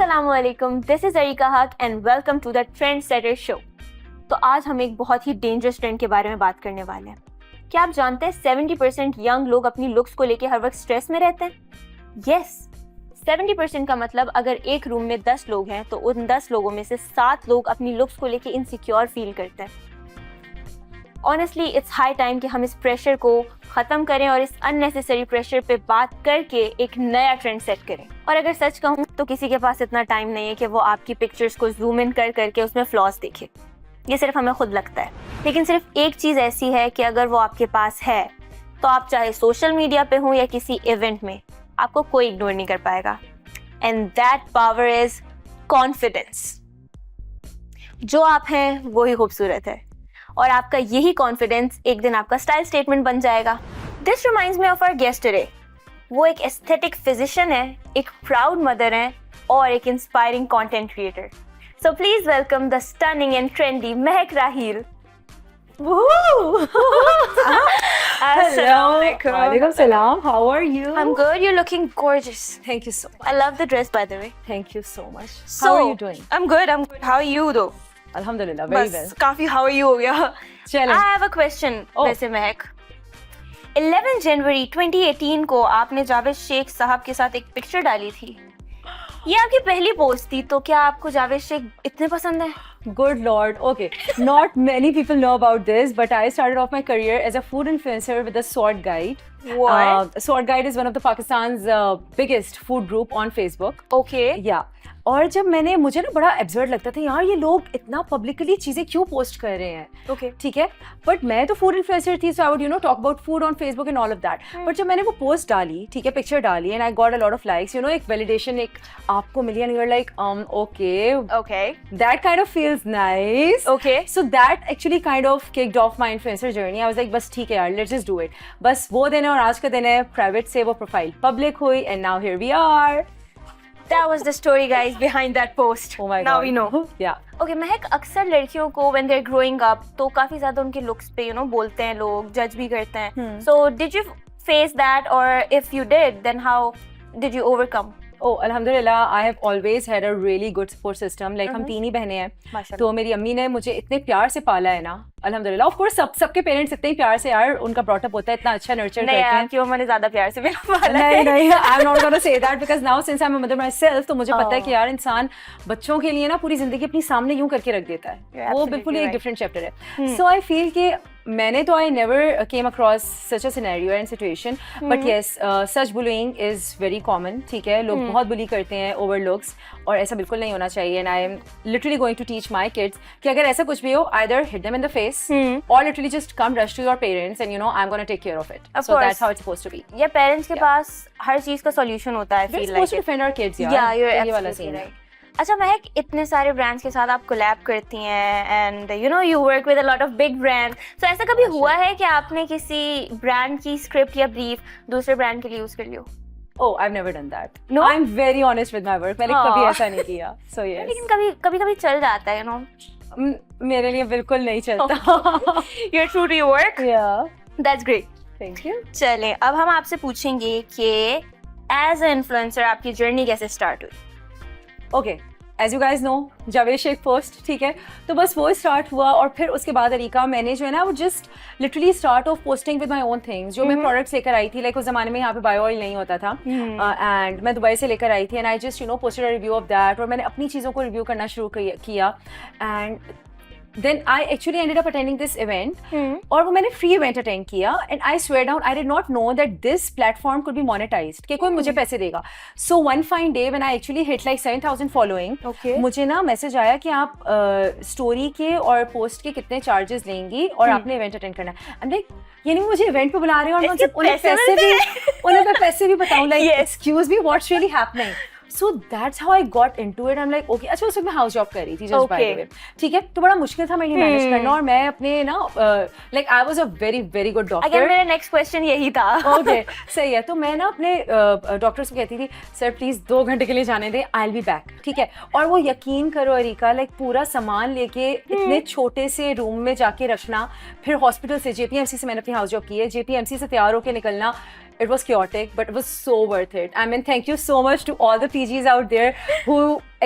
अस्सलामुअलैकुम, this is Areeka Haq and welcome to the trend setter show. तो आज हम एक बहुत ही डेंजरस ट्रेंड के बारे में बात करने वाले हैं। क्या आप जानते हैं 70% यंग लोग अपनी लुक्स को लेके हर वक्त स्ट्रेस में रहते हैं? यस, 70% का मतलब अगर एक रूम में 10 लोग हैं तो उन 10 लोगों में से 7 लोग अपनी लुक्स को लेके इनसिक्योर फील करते हैं। ऑनेस्टली इट्स हाई टाइम कि हम इस प्रेशर को ख़त्म करें और इस अननेसेसरी प्रेशर पे बात करके एक नया ट्रेंड सेट करें। और अगर सच कहूँ तो किसी के पास इतना टाइम नहीं है कि वो आपकी पिक्चर्स को जूम इन कर करके उसमें फ्लॉस देखे। ये सिर्फ हमें खुद लगता है, लेकिन सिर्फ एक चीज़ ऐसी है कि अगर वो आपके पास है तो आप चाहे सोशल मीडिया पे हों या किसी इवेंट में, आपको कोई इग्नोर नहीं कर पाएगा। And that power is confidence. जो आप हैं वो ही खूबसूरत है और आपका यही कॉन्फिडेंस एक दिन आपका स्टाइल स्टेटमेंट बन जाएगा। This reminds me of our guest today. वो एक एस्थेटिक फिजिशियन है, एक प्राउड मदर है और एक inspiring content creator. So please welcome the stunning and trendy Mahak Raheel. Walaikum salam. How are you? I'm good. You're looking gorgeous. Thank you so much. I love the dress, by the way. Thank you so much. So, How are you doing? I'm good. I'm good. How are you though? Alhamdulillah, very well. बस काफी how are you हो गया। चलें। I have a question वैसे महक। 11 जनवरी 2018 को आपने जावेद शेख साहब के साथ एक पिक्चर डाली थी। ये आपकी पहली पोस्ट थी, तो क्या आपको जावेद शेख इतने पसंद है? Good Lord. Okay. Not many people know about this, but I started off my career as a food influencer with the Sword Guide. What? Sword Guide is one of the Pakistan's biggest food group on Facebook. Okay. Yeah. और जब मुझे ना बड़ा absurd लगता था, यार ये लोग इतना पब्लिकली चीज़ें क्यों पोस्ट कर रहे हैं। Okay. ठीक है, बट मैं तो फूड इन्फ्लुएंसर थी, so I would talk about food on Facebook and all of that. But जब मैंने वो पोस्ट डाली, ठीक है, पिक्चर डाली and I got a lot of likes, एक वैलिडेशन एक आपको मिली and you are like Okay. That kind of feels nice. Okay. So that actually kind of kicked off my influencer journey. I was like बस ठीक है यार, let's just do it. बस वो दिन है और आज का दिन है, प्राइवेट से वो प्रोफाइल पब्लिक हुई and now here we are. That was the story, guys, behind that post. Oh my Now God. we know. Yeah. Okay, महक, अक्सर लड़कियों को when they're growing up तो काफी ज्यादा उनके looks पे बोलते हैं लोग, जज भी करते हैं। So did you face that, or if you did, then how did you overcome? Oh, alhamdulillah, I have always had a really good support system. Like हम तीन ही बहनें हैं, तो मेरी अम्मी ने मुझे इतने प्यार से पाला है ना, अल्हम्दुलिल्लाह। ऑफ कोर्स सबके पेरेंट्स इतने ही प्यार से यार उनका ब्रॉटअप होता है, इतना अच्छा नर्चर करते हैं। क्यों, मैंने ज्यादा प्यार से पाला है। नहीं, आई am not gonna say that because now since I am a mother my self, तो मुझे पता है कि यार इंसान बच्चों के लिए ना पूरी जिंदगी अपनी सामने यूं करके रख देता है। वो बिल्कुल ही एक डिफरेंट चैप्टर है। सो आई फील कि मैंने तो I never came across such a scenario and situation, but yes such bullying is very common. ठीक है, लोग बहुत बुली करते हैं ओवर लुक्स, और ऐसा बिल्कुल नहीं होना चाहिए। And I am literally going to teach my kids कि अगर ऐसा कुछ भी हो, either hit them in the face और literally just come rush to your parents and I am gonna take care of it. So that's how it's supposed to be. ये parents के पास हर चीज का सॉल्यूशन होता है। Feel like defend our kids यार, ये वाला सीन है। अच्छा महक, इतने सारे ब्रांड्स के साथ आप कोलैब करती हैं and you work with a lot of big brands. So ऐसा कभी हुआ है कि आपने किसी ब्रांड की स्क्रिप्ट या ब्रीफ दूसरे ब्रांड के लिए यूज कर लियो? Oh, I've never done that. No? I'm very honest with my work. मैंने कभी ऐसा नहीं किया. So yes. लेकिन कभी चल जाता है, मेरे लिए बिल्कुल नहीं चलता। You're true to your work? Yeah. That's great. Thank you. चलें, अब हम आपसे पूछेंगे कि एज अ इन्फ्लुएंसर आपकी जर्नी कैसे स्टार्ट हुई? Okay. As you guys know, Javed Shaikh post, ठीक है, तो बस वो स्टार्ट हुआ और फिर उसके बाद अरीका मैंने जो है ना वो just literally start of posting with my own things. जो मैं प्रोडक्ट्स लेकर आई थी, लाइक उस जमाने में यहाँ पे बायो ऑयल नहीं होता था, एंड मैं दुबई से लेकर आई थी and I just posted a review of that, और मैंने अपनी चीज़ों को रिव्यू करना शुरू किया and then I actually ended up attending this event और वो मैंने free event attend किया and I swear down I did not know that this platform could be monetized कि कोई मुझे पैसे देगा। So one fine day when I actually hit like 7,000 following, मुझे ना मैसेज आया कि आप स्टोरी के और पोस्ट के कितने चार्जेस लेंगी और आपने इवेंट अटेंड करना है। I'm like, यानी मुझे इवेंट पे बुला रहे हैं और मैं उन्हें पैसे भी बताऊँ, like excuse me, what's really happening? So that's how I got into it. I'm like, okay, अच्छा उस वक्त मैं हाउस जॉब कर रही थी, just by the way, ठीक है, तो बड़ा मुश्किल था मेरे लिए मैनेज करना, और मैं अपने ना like I was a very very good doctor. अगर मेरा नेक्स्ट क्वेश्चन यही था। Okay, सही है, तो मैं ना अपने डॉक्टर्स को कहती थी, सर प्लीज 2 घंटे के लिए जाने दें, आई विल बी बैक, ठीक है, और वो यकीन करो अरीका, लाइक पूरा सामान लेके इतने छोटे से रूम में जाके रखना, फिर हॉस्पिटल से JPMC से मैंने अपनी हाउस जॉब की है, JPMC से तैयार होकर निकलना, It was chaotic, but it was so worth it. I mean, thank you so much to all the PGs out there who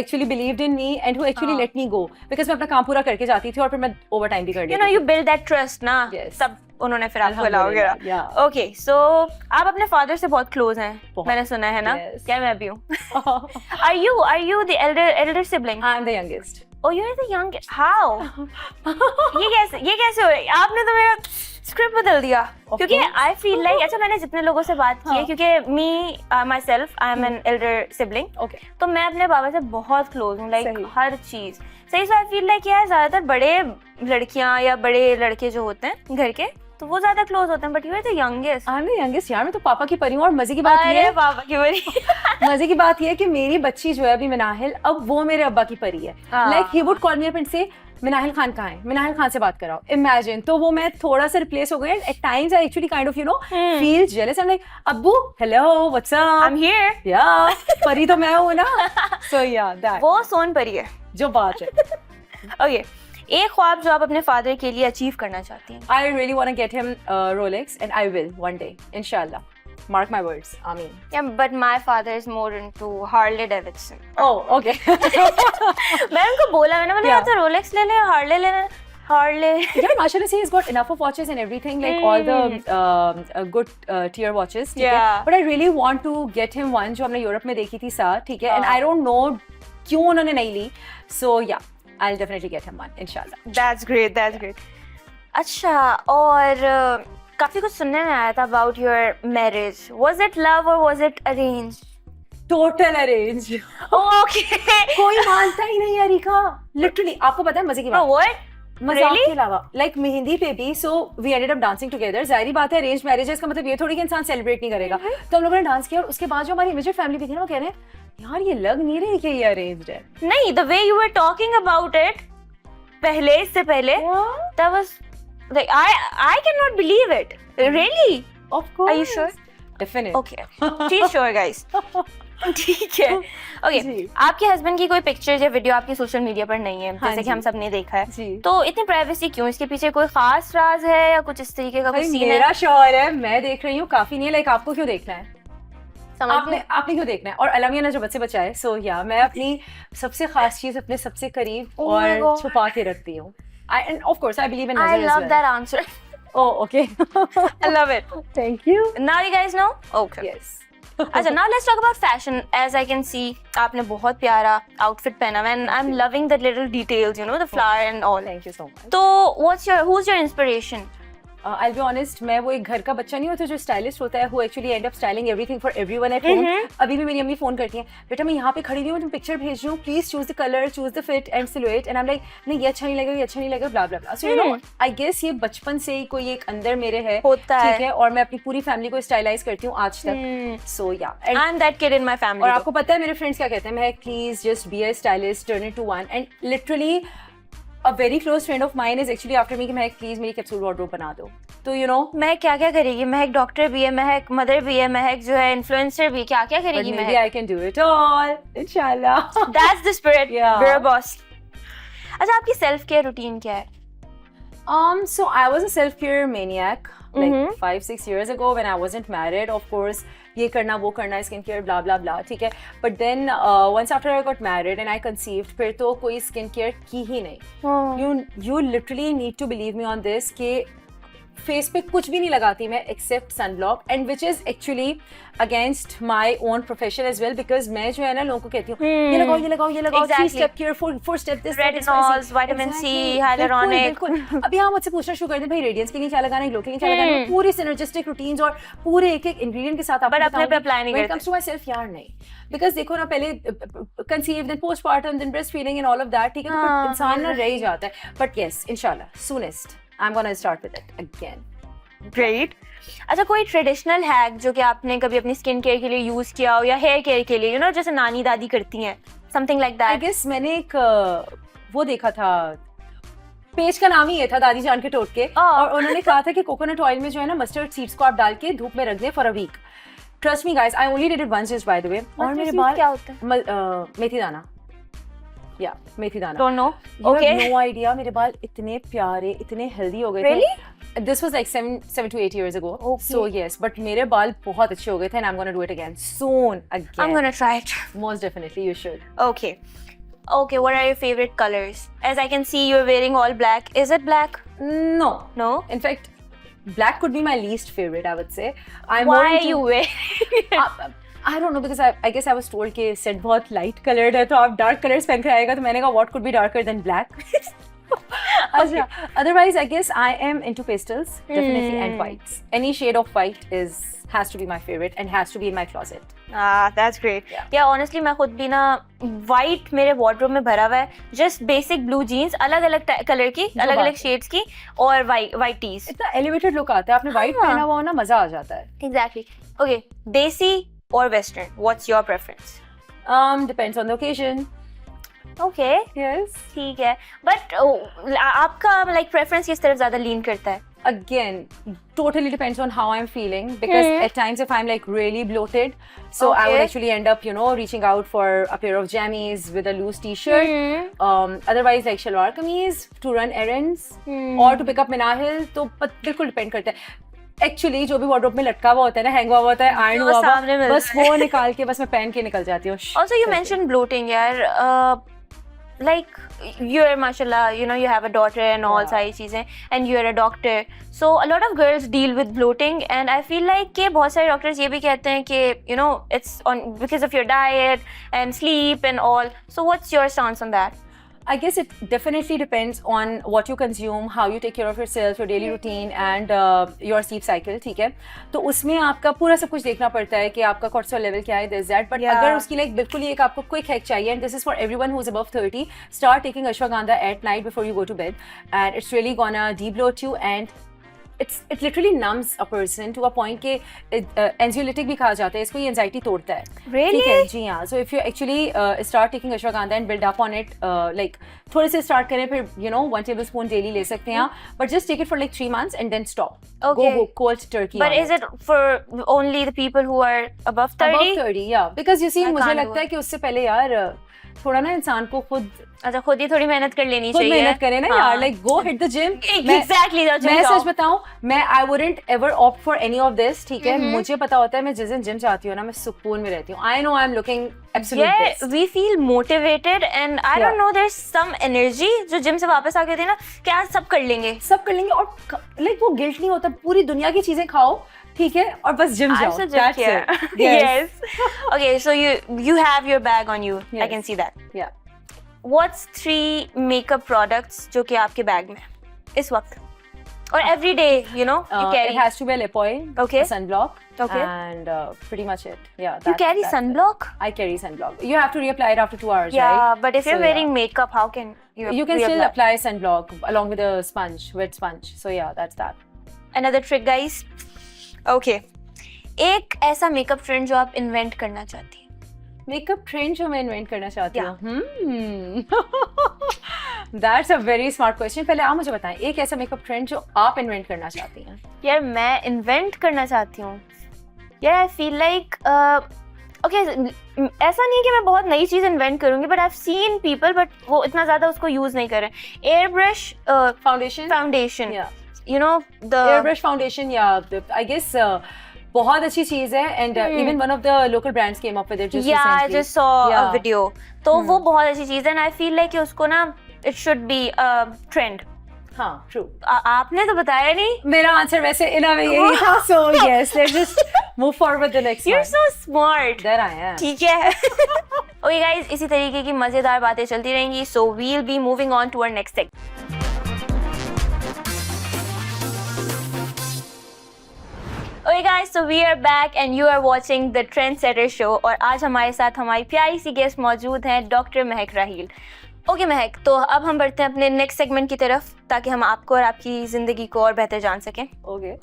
actually believed in me and who actually let me go. Because मैं अपना काम पूरा करके जाती थी और फिर मैं overtime भी कर लेती You know, you build that trust ना. Yes. सब उन्होंने फिर आपको allow किया. Yeah. Okay, so आप अपने father से बहुत close हैं. बहुत. मैंने सुना है ना. Yes. क्या मैं भी हूँ. Are you the elder sibling? I'm the youngest. Oh, you're the youngest. How? ये कैसे हो रहा है? आपने तो मेरा स्क्रिप्ट बदल दिया. क्योंकि I feel like अच्छा मैंने जितने लोगों से बात की है क्योंकि me myself I am an elder sibling. Okay. तो मैं अपने बाबा से बहुत क्लोज हूँ लाइक सही. हर चीज सही. सो आई फील लाइक यार ज्यादातर बड़े लड़कियां या बड़े लड़के जो होते हैं घर के तो वो ज्यादा क्लोज होते हैं. But you are the youngest. I'm the youngest यार. मैं तो पापा की परी हूँ. और मजे की बात ये अरे है बाबा की बड़ी. मजे की बात ये है कि मेरी बच्ची जो है अभी मिनाहिल अब वो मेरे अब्बा की परी है. Like he would call me up and से मिनाहिल खान कहाँ है, मिनाहिल खान से बात कराओ. इमेजिन. तो वो मैं थोड़ा सा रिप्लेस हो गई. At times I actually kind of you know feel jealous. I am like अब्बू hello what's I am up. Here. या परी तो मैं हूँ ना. सो या दैट वो सोन परी है जो बात है. ओके. एक ख्वाब जो आप अपने फादर के लिए अचीव करना चाहती हैं. I really want to get him Rolex and I will one day inshallah. Mark my words. Amin. Yeah, but my father is more into Harley Davidson. Oh, okay. मैं उनको बोला मैंने बोला यार तो रोलेक्स ले ले हार्ले ले ले Harley. Yeah, mashallah, see, he's got enough of watches and everything, like all the good tier watches. ठीक है? Yeah. But I really want to get him one जो हमने यूरोप में देखी थी साथ. ठीक है? And I don't know क्यों उन्होंने नहीं ली. So yeah, I'll definitely get him one inshallah. That's great, that's great. अच्छा और काफी कुछ सुनने में आया था about your marriage. Was it love or was it arranged? Total arrange. Okay. कोई मानता ही नहीं अरिका. Literally, आपको पता है मजे की No, बात. what? मजाक Really? के अलावा लाइक मेहंदी पे भी so we ended up dancing together. जाहिर बात है अरेंज मैरिज है, इसका मतलब ये थोड़ी कि इंसान सेलिब्रेट नहीं करेगा. तो हम लोगों ने डांस किया और उसके बाद जो हमारी इमीडिएट फैमिली भी थी ना वो कह रहे हैं यार ये लग नहीं रही कि ये अरेंज्ड है. नहीं, the way you were talking about it पहले इससे पहले that was like I cannot believe it. Really? Of course. Are you sure? Definitely. Okay. She's sure, guys. ठीक है. ओके. जी. आपके हस्बैंड की कोई पिक्चर या वीडियो आपके सोशल मीडिया पर नहीं है हाँ जैसे कि जी. हम सब ने देखा है. जी. तो इतनी प्राइवेसी क्यों? इसके पीछे कोई खास राज है या कुछ इस तरीके का कुछ भाई सीन है? मेरा शौहर है, मैं देख रही हूँ, काफी नहीं है. लाइक आपको क्यों देखना है? समझ आपने क्यों देखना है? और अलमिया ने जो बच्चे बचाए. सो या मैं अपनी सबसे खास चीज अपने सबसे करीब Oh my और God. छुपा के रखती हूँ. And of course I believe in I nazar as love well. that answer. Oh, okay. I love it. Thank you. Now you guys know? Okay. Yes. अच्छा, now let's talk about fashion. As I can see, आपने बहुत प्यारा outfit पहना है and I'm loving the little details, you know, the flower and all. Thank you so much. तो who's your inspiration? I'll be honest, मैं वो एक घर का बच्चा नहीं होता जो स्टाइलिस्ट होता है, who actually end up styling everything for everyone at home. अभी भी मेरी अम्मी फोन करती हैं, बेटा मैं यहाँ पे खड़ी हुई हूँ, तुम पिक्चर भेज रही हूँ, please choose the colour, choose the fit and silhouette. And I am like नहीं ये अच्छा नहीं लगेगा, ये अच्छा नहीं लगेगा, blah blah blah. So you know I guess ये बचपन से ही कोई एक अंदर मेरे है, होता है. ठीक है. और मैं अपनी पूरी फैमिली को स्टाइलाइज करती हूँ आज तक. सो या I'm that kid in my family. और आपको पता है मेरे फ्रेंड्स क्या कहते हैं, मैं please just be a stylist, turn it to one. And literally a very close friend of mine is actually after me कि महक प्लीज मेरी कैप्सूल वार्डरोब बना दो. तो यू नो महक क्या क्या करेगी? महक डॉक्टर भी है, महक मदर भी है, महक जो है इन्फ्लुएंसर भी. क्या क्या करेगी maybe Mahak? I can do it all inshallah. That's the spirit. Yeah. We're a boss. अच्छा, आपकी सेल्फ केयर रूटीन क्या है? So I was a self-care maniac like 5-6 years ago when I wasn't married. Of course, ये करना वो करना skin care blah blah blah, ठीक है. But then once after I got married and I conceived, फिर तो कोई स्किन केयर की ही नहीं. You literally need to believe me on this कि फेस पे कुछ भी नहीं लगाती मैं except sunblock. And which is actually against my own profession as well because मैं जो है ना लोगों को कहती हूँ ये लगाओ ये लगाओ ये लगाओ, 3 step care, 4 step this, retinols, vitamin C, hyaluronic. अभी हाँ मुझसे पूछना शुरू कर दे भाई रेडियंस के लिए क्या लगाना है, ग्लो के लिए क्या लगाना है, पूरी सिनर्जिस्टिक रूटीन्स और पूरे एक एक इंग्रेडिएंट के साथ. बट अपने पे अप्लाई नहीं करते. कम्स टू माय सेल्फ यार नहीं, बिकॉज देखो ना पहले conceive then postpartum then breast feeding and all of that, ठीक है. तो इंसान ना रह ही जाता है. बट यस इंशाल्लाह soonest I'm gonna start with it again. Great. अच्छा, कोई ट्रेडिशनल हैक जो कि आपने कभी अपनी स्किन केयर के लिए यूज किया हो या हेयर केयर के लिए, यू नो जैसे नानी दादी करती हैं, something like that? I guess मैंने एक वो देखा था, पेज का नाम ही ये था दादी जान के टोटके. और उन्होंने कहा था कि कोकोनट ऑयल में जो है ना मस्टर्ड सीड्स को आप डाल के धूप में रख दें for a week. Trust me guys, I only did it once just by the way. और मेरे बाल क्या होता है? मेथी दाना. मेथी दाना. Don't know. You Okay. have no idea, मेरे बाल इतने प्यारे इतने हेल्दी हो गए Really? थे. This was like 7 to 8 years ago. Okay. So yes, but मेरे बाल बहुत अच्छे हो गए थे and I'm gonna do it again soon again. I'm gonna try it. Most definitely, you should. Okay. Okay, what are your favorite colors? As I can see, you're wearing all black. Is it black? No. No? In fact, black could be my least favorite, I would say. I'm Why more are into- you wearing it? I don't know, because I guess I was told कि set बहुत light colored है, तो आप dark colors पहन कर आएगा, तो मैंने कहा what could be darker than black? अच्छा, otherwise I guess I am into pastels, definitely, and whites. Any shade of white has to be my favorite and has to be in my closet. That's great. Yeah. Yeah, honestly, मैं खुद भी ना white मेरे wardrobe में भरा हुआ है. Just basic blue jeans, अलग-अलग color की, अलग-अलग shades की, और white tees. इतना elevated look आता है, आपने white हाँ. पहना हुआ हो ना, मजा आ जाता है. Exactly. Okay, desi or western? What's your preference? Depends on the occasion. Okay. Yes. ठीक है. But आपका like preference किस तरफ ज़्यादा lean करता है? Again, totally depends on how I'm feeling, because at times if I'm like really bloated, so I would Okay. actually end up, you know, reaching out for a pair of jammies with a loose t-shirt. Otherwise like shalwar kameez to run errands or to pick up Minahil, तो बिल्कुल depend करता है. Actually जो भी wardrobe में लटका हुआ होता है ना, hang हुआ होता है, iron वो हुआ हुआ, सामने मिलता बस है. वो निकाल के बस मैं पहन के निकल जाती हूँ. Also, you mentioned bloating, यार. Like you're mashallah, you know, you have a daughter and all Yeah. सारी चीजें, and you're a doctor. So a lot of girls deal with bloating, and I feel like कि बहुत सारे doctors ये भी कहते हैं कि you know it's on because of your diet and sleep and all. So what's your stance on that? I guess it definitely depends on what you consume, how you take care of yourself, your daily routine and your sleep cycle, ठीक है? तो उसमें आपका पूरा सब कुछ देखना पड़ता है कि आपका cortisol level क्या है, this that. But Yeah. अगर उसकी like बिल्कुल ही एक आपको quick hack चाहिए, and this is for everyone who's above 30, start taking ashwagandha at night before you go to bed, and it's really gonna debloat you, and it literally numbs a person to a point कि anxiolytic भी कहा जाता है, इसको ये anxiety तोड़ता है. Really? ठीक है जी हाँ. So if you actually start taking ashwagandha and build up on it, like थोड़े से start करें, फिर you know 1 tablespoon daily ले सकते हैं, but just take it for like 3 months and then stop. Okay. Go cold turkey. But on is it for only the people who are above 30? above 30? Yeah, because you see I मुझे can't do लगता है it. कि उससे पहले यार थोड़ा ना इंसान को खुद अच्छा, खुद ही थोड़ी मेहनत कर लेनी खुद चाहिए. मेहनत करे ना हाँ. यार, like go hit the gym. Exactly, that's मैं what सच बताऊं, मैं I wouldn't ever opt for any of this, ठीक है? मुझे पता होता है मैं जिस दिन जिम जाती हूँ ना, मैं सुकून में रहती हूँ. I know I'm looking absolute Yeah, best. we feel motivated and I don't Yeah. know, there's some energy जो जिम से वापस आके होती है ना, क्या सब कर लेंगे. सब कर लेंगे, और लाइक वो गिल्ट नहीं होता, पूरी दुनिया की चीजें खाओ, ठीक है, और बस जिम I जाओ. should just That's care. it. Yes. Okay, so you have your bag on you. I Yes. can see that. Yeah. What's 3 makeup products जो कि आपके बैग में है इस वक्त? Or every day, you know, you It carry. has to be a lip oil, Okay. a sunblock, Okay. and pretty much it. Yeah. You carry that's it. sunblock? I carry sunblock. You have to reapply it after 2 hours, Yeah, right? but if you're So, wearing yeah. makeup, how can you? You can still reapply? apply sunblock along with a sponge, wet sponge. So yeah, that's that. Another trick, guys. Okay. एक ऐसा makeup trend जो आप invent करना चाहती हैं. Makeup trend जो मैं invent करना चाहती Yeah. हूँ. That's a very smart question. पहले आप मुझे बताएं, एक ऐसा मेकअप ट्रेंड जो आप इन्वेंट करना चाहती हैं. यार मैं इन्वेंट करना चाहती हूँ. यार आई फील लाइक ओके, ऐसा नहीं है कि मैं बहुत नई चीज़ इन्वेंट करूँगी, but I have seen people but वो इतना ज़्यादा उसको यूज़ नहीं कर रहे. Air brush Foundation. Foundation, Yeah. You know the Airbrush foundation, yeah. I guess बहुत अच्छी चीज है, and even one of the local brands came up with it just या आई recently. Just saw a Yeah. Video. तो वो बहुत अच्छी चीज़ है, एंड आई फील लाइक कि उसको ना इट शुड बी ट्रेंड. हाँ, true. आपने तो बताया नहीं. मेरा आंसर वैसे इन अ वे यही था, so yes, let's just move forward with the next You're one. so smart. There I am. ठीक है. ओके गाइस, इसी तरीके की मजेदार बातें चलती रहेंगी, so we'll be moving on to our next segment. Okay guys, so we are back and you are watching the trendsetter show, और आज हमारे साथ हमारी प्यारी सी गेस्ट मौजूद हैं, डॉक्टर महक राहील. ओके महक, तो अब हम बढ़ते हैं अपने नेक्स्ट सेगमेंट की तरफ, ताकि हम आपको और आपकी ज़िंदगी को और बेहतर जान सकें. Okay.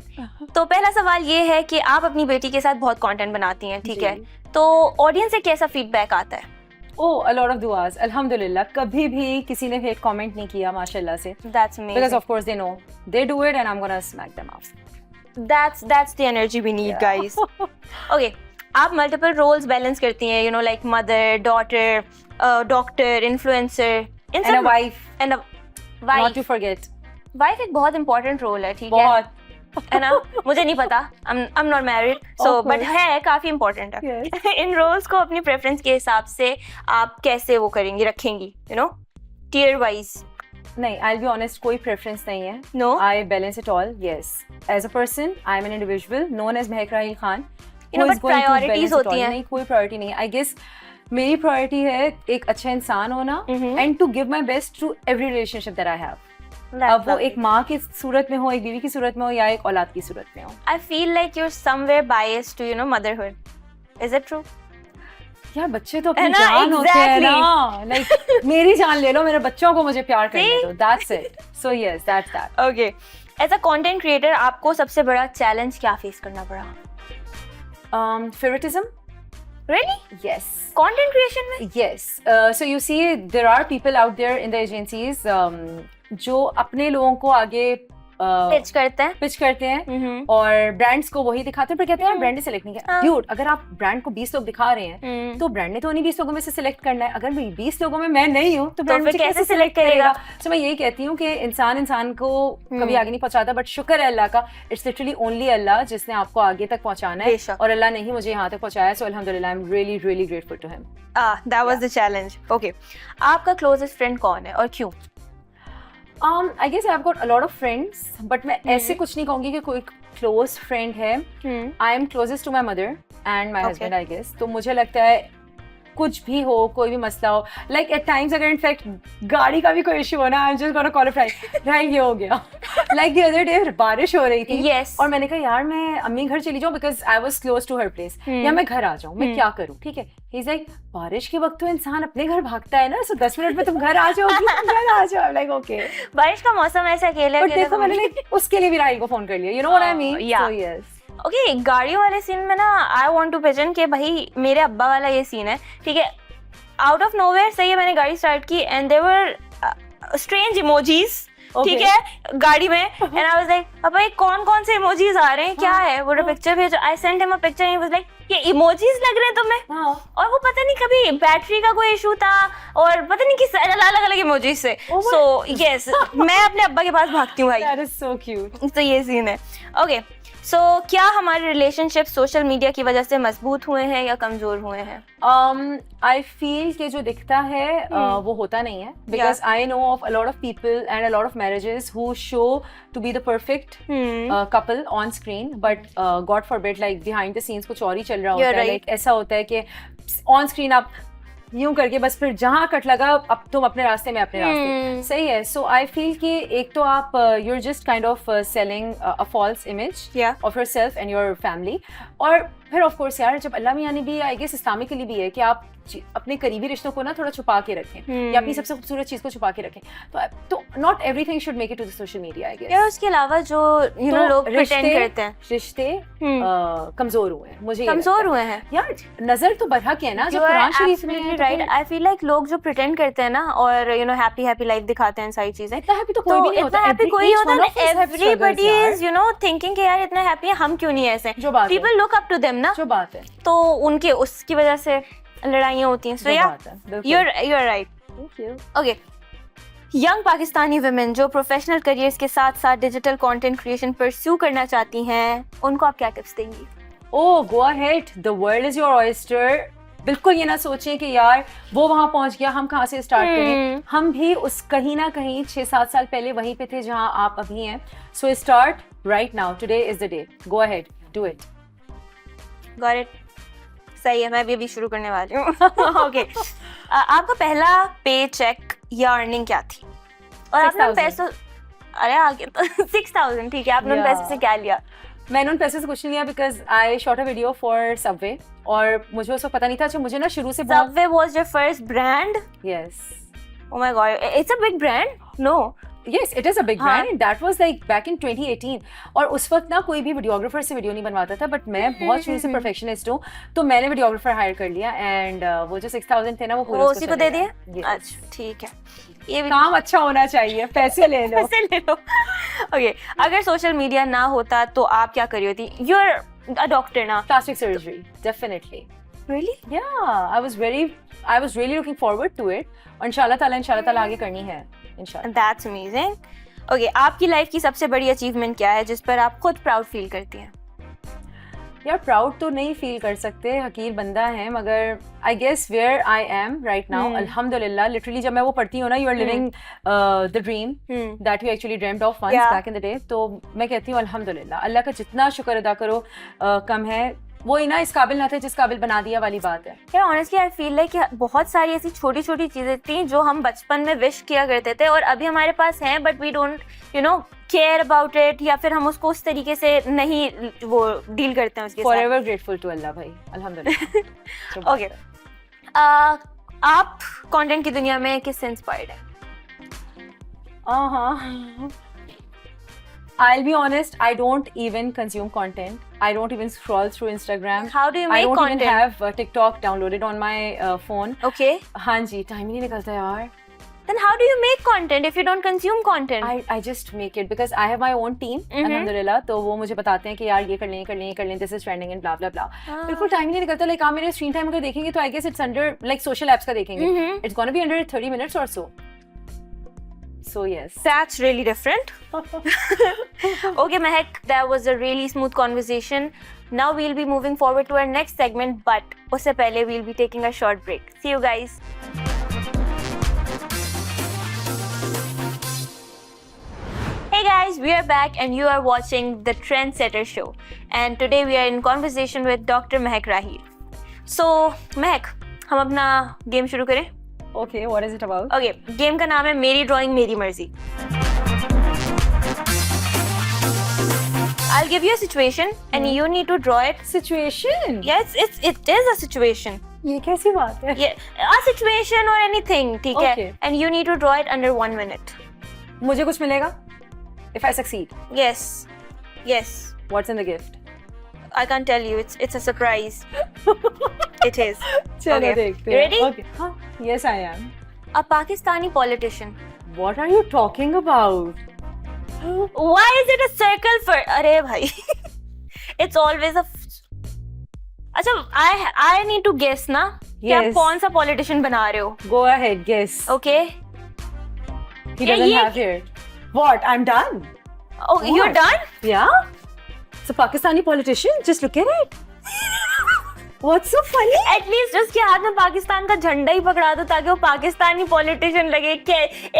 तो पहला सवाल ये है कि आप अपनी बेटी के साथ बहुत कंटेंट बनाती हैं, ठीक जी. है? तो ऑडियंस से कैसा फीडबैक आता है? Oh, a lot of duas. अल्हम्दुलिल्लाह, कभी भी किसी ने hate comment नहीं किया माशाल्लाह से. That's amazing. Because of course they know they do it, and I'm gonna smack them off. That's the energy we need, Yeah. guys. Okay, आप multiple roles balance करती हैं, you know, like mother, daughter, doctor, influencer, And a wife, and a not wife. to forget. Wife एक बहुत important role है, ठीक है, बहुत है ना? मुझे नहीं पता, I'm not married, so Of but course. है, काफी इंपॉर्टेंट है। Yes. इन रोल्स को अपनी प्रेफरेंस के हिसाब से आप कैसे वो करेंगी, रखेंगी, यू नो, टियर वाइज? नहीं, I'll be honest, कोई preference नहीं है. No? I balance it all. Yes. As a person, I'm an individual known as Mehak Rahil Khan. You know, who is but going to priorities balance it होती all. हैं। नहीं, कोई priority नहीं है. I guess मेरी priority है एक अच्छा इंसान होना and to give my best to every relationship that I have. अब वो एक माँ की सूरत में हो, एक बीवी की सूरत में हो, या एक औलाद की सूरत में हो. I feel like you're somewhere biased to, you know, motherhood. Is it true? यार बच्चे तो अपनी है ना? जान होते हैं Exactly. ना. Like मेरी जान ले लो, मेरे बच्चों को मुझे प्यार करने दो. That's it. So yes, that's that. Okay. As a content creator, आपको सबसे बड़ा चैलेंज क्या फेस करना पड़ा? Favoritism? Really? Yes. Content creation में? Yes. So you see, there are people out there in the agencies जो अपने लोगों को आगे पिच करते हैं। पिच करते हैं और ब्रांड्स को वही दिखाते हैं, पर कहते हैं ब्रांड ने सिलेक्ट नहीं किया। हाँ। ड्यूड, अगर आप ब्रांड को 20 लोग दिखा रहे हैं तो ब्रांड ने तो उन्हीं 20 लोगों में से सिलेक्ट करना है। अगर 20 लोगों में मैं नहीं हूँ तो ब्रांड फिर मुझे कैसे select करेगा? तो मैं यही कहती हूँ कि इंसान को कभी आगे नहीं पहुंचाता, बट शुक्र है अल्लाह का, इट्स लिटरली ओनली अल्लाह जिसने आपको आगे तक पहुंचाना है, बेशक। और अल्लाह ने ही मुझे यहाँ तक पहुंचाया। सो अल्हम्दुलिल्लाह, I am really really grateful to him. that was the challenge. Okay. आपका क्लोजेस्ट फ्रेंड कौन है और क्यों? I guess I've got a lot of friends, but मैं ऐसे कुछ नहीं कहूँगी कि कोई close friend है. I am closest to my mother and my husband, I guess. तो मुझे लगता है कुछ भी हो, कोई भी मसला हो, like at times अगर इनफैक्ट गाड़ी का भी कोई इशू हो ना, I'm just gonna call a friend, right, ये हो गया. Like the other day बारिश हो रही थी, Yes. और मैंने कहा यार मैं अम्मी घर चली जाऊँ because I was close to her place, या मैं घर आ जाऊँ, मैं क्या करूँ, ठीक है? He's like, बारिश के वक्त तो इंसान अपने घर भागता है ना, so 10 मिनट में तुम घर आ जाओगी, तुम घर आ जाओ. I'm like, okay. बारिश का मौसम ऐसे अकेले बट देखो मैंने उसके लिए भी राहिल को फोन कर लिया. You know what I mean? Yeah. So yes. Okay, गाड़ियों वाले सीन में ना I want to pitch in कि भाई मेरे अब्बा वाला ये सीन है, ठीक है, आउट ऑफ नोवेयर सही है, मैंने गाड़ी स्टार्ट की and there were strange emojis, ठीक है, गाड़ी में, एंड आई वाज लाइक पापा ये कौन से इमोजीज आ रहे हैं, क्या है? वो पिक्चर भेजो. I sent him a picture and he was like ये इमोजीज लग रहे हैं तुम्हें? और वो पता नहीं कभी बैटरी का कोई इशू था और पता नहीं किस अलग अलग इमोजीज से. सो यस, मैं अपने अब्बा के पास भागती हूँ भाई. That is so cute. तो ये सीन है. ओके, सो क्या हमारे रिलेशनशिप सोशल मीडिया की वजह से मजबूत हुए हैं या कमजोर हुए हैं? I feel कि जो दिखता है वो होता नहीं है, because I know of a lot of people and a lot of marriages who show to be the perfect couple on screen, but God forbid like behind the scenes कुछ और ही चल रहा होता है. Like ऐसा होता है कि on screen आप यूं करके बस फिर जहाँ कट लगा अब तुम अपने रास्ते में अपने रास्ते. सही है. सो आई फील कि एक तो आप you are just kind of selling a false image of yourself and your family. और फिर ऑफ कोर्स यार जब अल्लाह मियां ने भी आई गेस इस्लामिकली भी है कि आप अपने करीबी रिश्तों को ना थोड़ा छुपा के रखें या अपनी सबसे खूबसूरत चीज को छुपा के रखें. तो not everything should make it to the social media I guess. यार उसके अलावा जो यू नो लोग प्रिटेंड करते हैं, रिश्ते कमजोर हुए हैं. मुझे कमजोर हुए हैं यार. नज़र तो बरहक है ना जो कुरान शरीफ में है. राइट. आई फील लाइक लोग जो प्रिटेंड करते हैं ना और यू नो हैप्पी लाइफ दिखाते हैं, सारी चीजें, इतना हैप्पी तो कोई भी नहीं होता. हैप्पी कोई होता है. Everybody is you know thinking कि यार इतना हैप्पी है, हम क्यों नहीं ऐसे. People look up to them ना, जो बात है, तो उनके उसकी वजह से लड़ाइयाँ होती हैं. So yeah you are right. Thank you. Okay, young Pakistani women जो प्रोफेशनल करियर्स के साथ साथ डिजिटल कंटेंट क्रिएशन परस्यू करना चाहती हैं, उनको आप क्या टिप्स देंगी? Oh, go ahead, the world is your oyster. बिल्कुल ये ना सोचें कि यार वो वहां पहुंच गया, हम कहाँ से स्टार्ट करें. हम भी उस कहीं ना कहीं 6-7 साल पहले वहीं पे थे जहां आप अभी हैं. So start right now. Today is the day. Go ahead, do it. Got it. सही है, मैं भी अभी शुरू करने वाली हूँ. ओके, आपका पहला पे चेक या अर्निंग क्या थी और आपने पैसों, अरे आगे तो 6,000, ठीक है, आपने उन पैसे से क्या लिया? मैंने उन पैसे से कुछ नहीं लिया because I shot a video for Subway और मुझे उसको पता नहीं था. अच्छा, मुझे ना शुरू से Subway was your first brand? Yes. Oh my god, it's a big brand. No, Yes, it is a big brand and that was like back in 2018. और उस वक्त ना कोई भी वीडियोग्राफर से वीडियो नहीं बनवाता था, बट मैं बहुत शुरू से परफेक्शनिस्ट हूँ, तो मैंने वीडियोग्राफर हायर कर लिया एंड वो जो 6,000 थे ना वो पूरा उसी को दे दिया. अच्छा, ठीक है, ये काम अच्छा होना चाहिए, पैसे ले लो. पैसे ले लो. ओके, अगर सोशल मीडिया ना होता तो आप क्या करी होती? यू आर अ डॉक्टर ना. Plastic surgery, definitely. Really? Yeah, I was really looking forward to it. और इंशाल्लाह ताला आगे करनी है, इंशाल्लाह. That's amazing. ओके, आपकी लाइफ की सबसे बड़ी अचीवमेंट क्या है जिस पर आप खुद प्राउड फील करती हैं? यार प्राउड तो नहीं फील कर सकते, हकीर बंदा है, मगर I guess where I am right now, अल्हम्दुलिल्लाह, लिटरली जब मैं वो पढ़ती हूँ ना, you are living the dream that you actually dreamed of once back in the day, तो मैं कहती हूँ अल्हम्दुलिल्लाह, अल्लाह का जितना शुक्र अदा करो कम है, वो ही ना इस काबिल ना थे जिस काबिल बना दिया वाली बात है। यार ऑनेस्टली आई फील लाइक बहुत सारी ऐसी छोटी छोटी चीजें थी जो हम बचपन में विश किया करते थे और अभी हमारे पास हैं, but we don't care about it, या फिर हम उसको उस तरीके से नहीं वो डील करते हैं उसके साथ। फॉरएवर ग्रेटफुल टू अल्लाह भाई, अल्हम्दुलिल्लाह। ओके, आप कंटेंट की दुनिया में किससे इंस्पायर्ड है? I'll be honest, I don't even consume content. I don't even scroll through Instagram. How do you make I don't content? even have TikTok downloaded on my phone. Okay. हाँ जी, time ही नहीं निकलता यार. Then how do you make content if you don't consume content? I just make it because I have my own team. अल्हम्दुलिल्लाह, तो वो मुझे बताते हैं कि यार ये कर लें, this is trending and blah blah blah. बिल्कुल time ही नहीं निकलता. Like आप मेरे screen time अगर देखेंगे तो I guess it's under like social apps का देखेंगे. It's gonna be under 30 minutes or so. So yes. That's really different. Okay, Mehak, that was a really smooth conversation. Now we'll be moving forward to our next segment, but usse pehle we'll be taking a short break. See you guys. Hey guys, we are back and you are watching the Trendsetter Show. And today we are in conversation with Dr. Mehak Rahil. So, Mehak, हम अपना game शुरू करें? Okay, what is it about? Okay, game का नाम है मेरी drawing मेरी मर्जी. I'll give you a situation and you need to draw it. Situation? Yes, it is a situation. ये कैसी बात है? Yeah, a situation or anything, ठीक है? Okay. And you need to draw it under 1 minute. मुझे कुछ मिलेगा? If I succeed? Yes, yes. What's in the gift? I can't tell you. It's a surprise. It is. चलो Okay. देखते You हैं. ready? Okay. हाँ. Yes, I am. A Pakistani politician. What are you talking about? Why is it a circle for? अरे भाई. It's always a. अच्छा, I need to guess ना. कि आप Yes. कौन सा politician बना रहे हो? Go ahead, guess. Okay. He doesn't ये- have hair. What? I'm done. Okay, you're What? done? Yeah? It's a Pakistani politician. Just look at it. What's so funny? At least उसके हाथ में पाकिस्तान का झंडा ही पकड़ा दो ताकि वो पाकिस्तानी पॉलिटिशियन लगे कि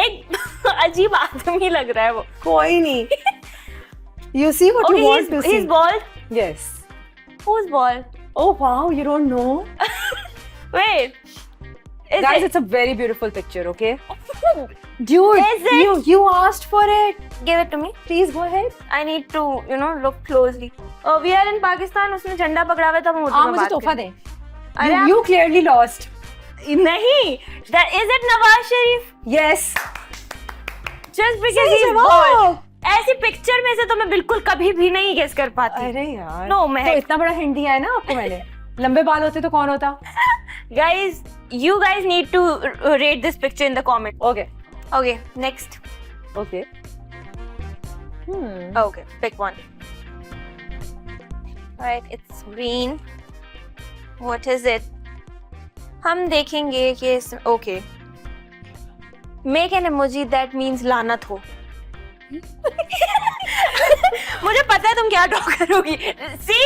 एक अजीब आदमी लग रहा है वो. कोई नहीं. You see what you want to see. He's bald. Yes. Who's bald? Oh wow, you don't know? Wait. Is Guys, it? it's a very beautiful picture, okay? Dude, Is it? you asked for it. Give it to me. Please go ahead. I need to, look closely. We are in Pakistan. उसने झंडा पकड़ा हुआ है तब हम उर्दू में मुझे बात तोहफा करें. दें. अरे You clearly lost. नहीं. Is it Nawaz Sharif? Yes. Just because सही he's जवाब. bald. ऐसी पिक्चर में से तो मैं बिल्कुल कभी भी नहीं गेस कर पाती. अरे यार. No, तो Mehak. इतना बड़ा हिंट दिया है ना आपको मैंने. लंबे बाल होते तो कौन होता? Guys, you guys need to rate this picture in the comment. Okay. Okay, next. Okay. Okay, pick one. Alright, it's green. What is it? हम देखेंगे कि okay. Make an emoji that means लानत हो. मुझे पता है तुम क्या ड्रॉ करोगी. See?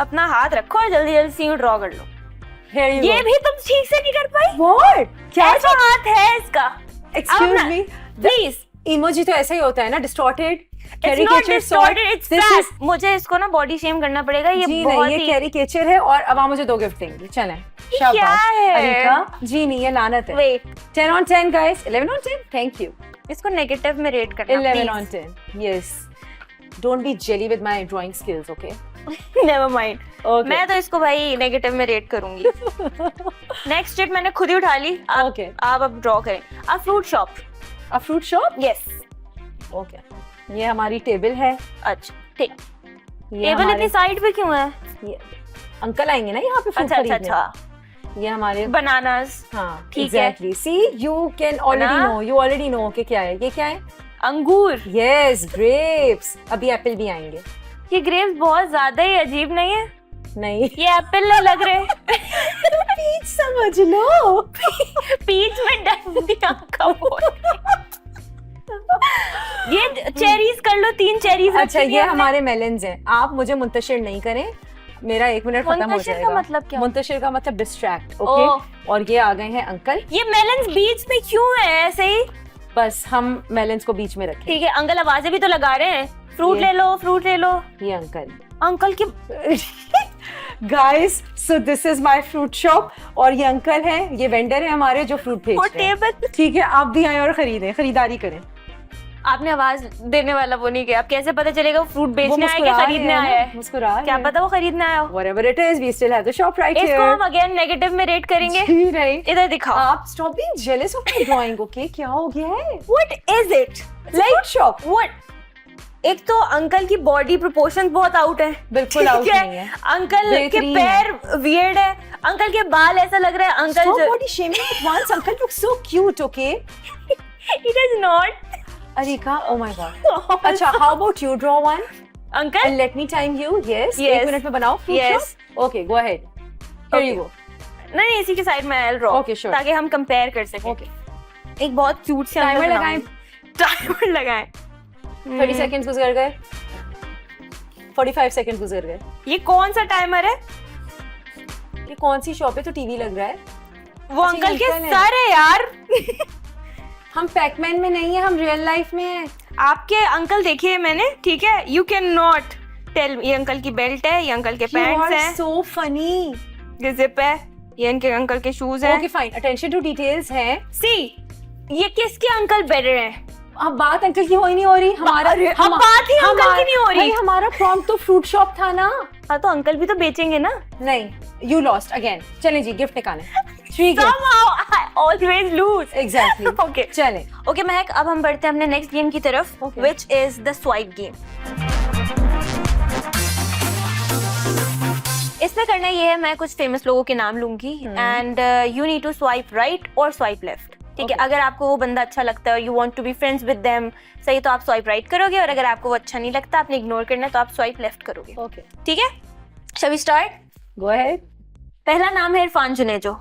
अपना हाथ रखो और जल्दी जल्दी सी ड्रॉ कर लो. Here you ये go. भी तुम ठीक से नहीं कर पाई. What? क्या ऐसा हाथ है इसका. Excuse अब me. Please. Emoji तो ऐसा ही होता है ना, distorted. It's not Caricature distorted, sort. it's This fat. is- मुझे इसको ना बॉडी शेम करना पड़ेगा. ये जी बहुत नहीं, ये ही कैरिकेचर है और अब आप मुझे 2 गिफ्ट देंगी. चलें. क्या है? अरीका, जी नहीं, ये लानत है. Wait 10 on 10 guys. 11 on 10. Thank you. इसको नेगेटिव में रेट करना. 11 on 10. Yes. Don't be jelly with my drawing skills, okay? Never mind. Okay. मैं तो इसको भाई नेगेटिव में रेट करूंगी. नेक्स्ट स्टेप मैंने खुद ही उठा ली. Okay. आप अब ड्रॉ करें. A fruit shop. A fruit shop? Yes. Okay. ये हमारी टेबल है. अच्छा ठीक. ये टेबल हमारे इतनी साइड पे क्यों है? ये अंकल आएंगे ना यहाँ पे fruit अच्छा अच्छा खरीदने. अच्छा. ये हमारे बनानास. हाँ ठीक है. exactly. See, you can already बना- know. You already know कि क्या है. ये क्या है? अंगूर. Yes, grapes. अभी एप्पल भी आएंगे. ये ग्रेप्स बहुत ज्यादा ही अजीब नहीं है? नहीं. ये एप्पल नहीं लग रहे. पीच समझ लो. पीच में डंडियां का बोल. ये चेरीज कर लो, 3 चेरीज। अच्छा ये हमारे मेलन्स हैं, आप मुझे मुंतशिर नहीं करें, मेरा 1 मिनट खत्म हो मुंतशिर जाएगा। का मतलब क्या? मुंतशिर का मतलब डिस्ट्रैक्ट, ओके। और ये आ गए हैं अंकल। ये मेलन्स बीच में क्यों है ऐसे ही? बस हम मेलन्स को बीच में रखें। ठीक है अंकल, आवाजें भी तो लगा रहे हैं, फ्रूट ले लो, फ्रूट ले लो। ये अंकल अंकल की guys, so this is my fruit shop और ये अंकल हैं, ये वेंडर हैं हमारे जो फ्रूट बेच रहे हैं। टेबल। ठीक है, आप भी आए और खरीदें, खरीदारी करें। आपने आवाज देने वाला वो नहीं किया, अब कैसे पता चलेगा वो फ्रूट बेचने आया या खरीदने आया है? मुस्कुरा क्या पता वो खरीदने आया हो। Whatever it is, we still have the shop right इसको here. हम अगेन नेगेटिव में रेट करेंगे। जी नहीं, इधर दिखाओ। आप stop being jealous of my drawing, okay? क्या हो गया है? What is it? Like shop. What? एक तो अंकल की बॉडी प्रोपोर्शंस बहुत आउट है, बिल्कुल out नहीं है। अंकल के बेहतरीन पैर वियर्ड है, अंकल के बाल ऐसा लग रहा है uncle Stop body shaming at once. Uncle looks so cute, okay? It is not. Arika, oh my god. अच्छा, how about you draw one? Uncle And let me time you. Yes. Yes. 1 minute में बनाओ fruit Yes. shop. Okay, go ahead. Here Okay. you go. नहीं इसी के side में I'll draw, Okay, sure. ताकि हम compare कर सकें। Okay. एक बहुत क्यूट से Timer लगाएं। टाइमर लगाएं। 30 seconds गुजर गए। 45 seconds गुजर गए। ये कौन सा टाइमर है? ये कौन सी शॉप है? तो टीवी लग रहा है। वो अच्छा, अंकल के अंकल है। सर है यार। हम पैकमैन में नहीं है, हम रियल लाइफ में हैं। आपके अंकल देखिए मैंने, ठीक है, यू कैन नॉट टेल। ये अंकल की बेल्ट है, ये अंकल के पैंट्स हैं, सो फनी। ये जिप है, ये इनके अंकल के शूज हैं। Okay fine, attention to details है। सी ये किसके अंकल बेटर हैं? अब बात अंकल की हो ही नहीं हो रही, हमारा अब बात ही अंकल की नहीं हो रही। भाई हमारा प्रॉम्प्ट तो फ्रूट शॉप था ना। हाँ तो अंकल भी तो बेचेंगे ना। नहीं, यू लॉस्ट अगेन। चलें जी, गिफ्ट निकालें। 3 gift. Somehow I always lose. Exactly. Okay. चलें। ओके महक, अब हम बढ़ते हैं अपने नेक्स्ट गेम की तरफ, Okay. which is the swipe game. इसमें करना ये है, मैं कुछ फेमस लोगों के नाम लूंगी and you need to swipe right और स्वाइप लेफ्ट। ठीक है, अगर आपको वो बंदा अच्छा लगता है और you want to be friends with them, सही, तो आप स्वाइप राइट करोगे, और अगर आपको वो अच्छा नहीं लगता, आपने इग्नोर करना है, तो आप स्वाइप लेफ्ट करोगे। ओके, ठीक है, shall we start? Go ahead. पहला नाम है Irfan Junejo.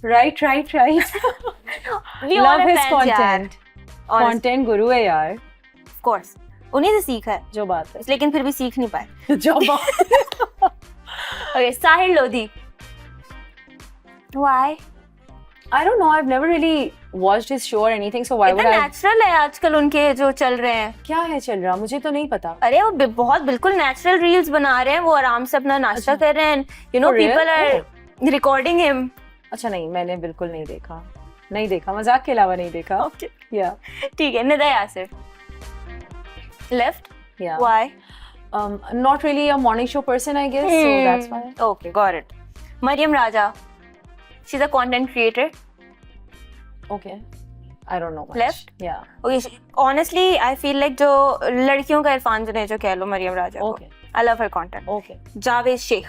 Right right right. We all love are his fans यार। कंटेंट। कंटेंट गुरु है यार, Of course. उन्हीं से सीखा है, जो बात है। लेकिन फिर भी सीख नहीं पाए। जो बात। Okay, Sahir Lodhi. Why? I don't know, I've never really watched his show or anything, so why would इतना I? नेचुरल है आजकल उनके जो चल रहे हैं। क्या है चल रहा, मुझे तो नहीं पता। अरे वो बहुत बिल्कुल नेचुरल रील्स बना रहे हैं, वो आराम से अपना नाश्ता कर रहे हैं, you know, For real? People are recording him. अच्छा नहीं, मैंने बिल्कुल नहीं देखा, नहीं देखा, मजाक के अलावा नहीं देखा। ओके या ठीक है, निदा यासिर। लेफ्ट। या why? not really a morning show person, I guess, so that's why. Okay, got it. Maryam Raja, she is a content creator. Okay, I don't know much. Left? Yeah. Okay, honestly I feel like जो लड़कियों का इरफान जुनेजो कह लो मरियम राजा को। Okay. I love her content. Okay. Javed Shaikh.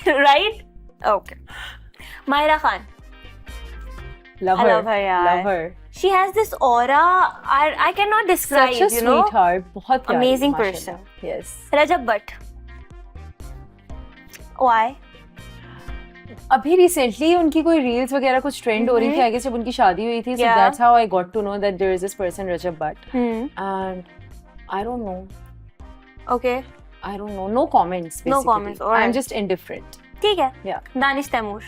Right? Okay. Mayra Khan. Love I her. love her, यार। Love her. She has this aura I cannot describe, Such a you know. sweetheart. बहुत प्यारी, Amazing माशाल्लाह. Yes. Recep Bhatt. Why? अभी recently उनकी कोई reels वगैरह कुछ trend हो रही थी, आई गेस जब उनकी शादी हुई थी, so Yeah. that's how I got to know that there is this person Rajab Bhatt, Hmm. and I don't know, Okay. no comments basically. No comments, alright. I'm just indifferent. ठीक है। Yeah. Danish Taimur.